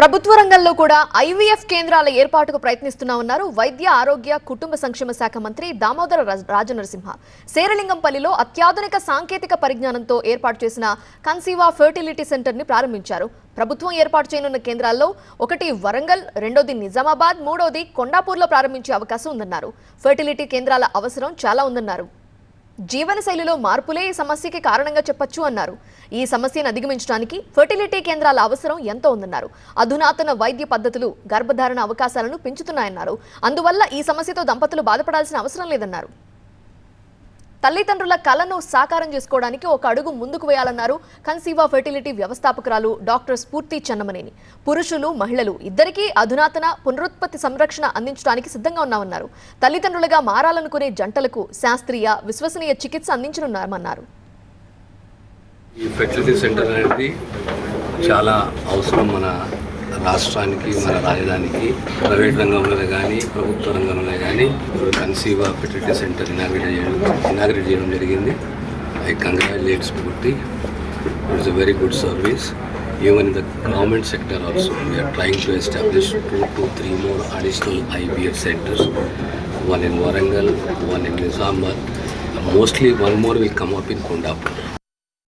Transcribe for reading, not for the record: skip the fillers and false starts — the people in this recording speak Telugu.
ప్రభుత్వ రంగంలో కూడా ఐవీఎఫ్ కేంద్రాల ఏర్పాటుకు ప్రయత్నిస్తున్నామన్నారు వైద్య ఆరోగ్య కుటుంబ సంక్షేమ శాఖ మంత్రి దామోదర రాజనరసింహ. శేరలింగంపల్లిలో అత్యాధునిక సాంకేతిక పరిజ్ఞానంతో ఏర్పాటు చేసిన కన్సీవా ఫెర్టిలిటీ సెంటర్ ని ప్రారంభించారు. ప్రభుత్వం ఏర్పాటు చేయనున్న కేంద్రాల్లో ఒకటి వరంగల్, రెండోది నిజామాబాద్, మూడోది కొండాపూర్లో ప్రారంభించే అవకాశం ఉందన్నారు. ఫెర్టిలిటీ కేంద్రాల అవసరం చాలా ఉందన్నారు. జీవనశైలిలో మార్పులే ఈ సమస్యకి కారణంగా చెప్పొచ్చు అన్నారు. ఈ సమస్యను అధిగమించడానికి ఫెర్టిలిటీ కేంద్రాల అవసరం ఎంతో ఉందన్నారు. అధునాతన వైద్య పద్ధతులు గర్భధారణ అవకాశాలను పెంచుతున్నాయన్నారు. అందువల్ల ఈ సమస్యతో దంపతులు బాధపడాల్సిన అవసరం లేదన్నారు. తల్లిదండ్రుల కలను సాకారం చేసుకోవడానికి ఒక అడుగు ముందుకు వేయాలన్నారు కన్సీవా ఫెర్టిలిటీ వ్యవస్థాపకురాలు డాక్టర్ స్ఫూర్తి చెన్నమనేని. పురుషులు, మహిళలు ఇద్దరికీ అధునాతన పునరుత్పత్తి సంరక్షణ అందించడానికి సిద్ధంగా ఉన్నామన్నారు. తల్లిదండ్రులుగా మారాలనుకునే జంటలకు శాస్త్రీయ, విశ్వసనీయ చికిత్స అందించనున్నామన్నారు. ఈ ఫెర్టిలిటీ సెంటర్ అనేది చాలా అవసరం మన రాష్ట్రానికి, మన రాజధానికి. ప్రైవేట్ రంగంలోనే కానీ ప్రభుత్వ రంగంలోనే కానీ కన్సీవా ఫెర్టిలిటీ సెంటర్ ఇనాగ్రేట్ చేయడం జరిగింది. ఐ కంగ్రాచులేట్ స్ఫూర్తి. It's a very good service. Even in the government sector also, we are trying to establish 2 to 3 more additional IVF centers. One in Warangal, one in Nizamabad. Mostly one more will come up in Kondapur.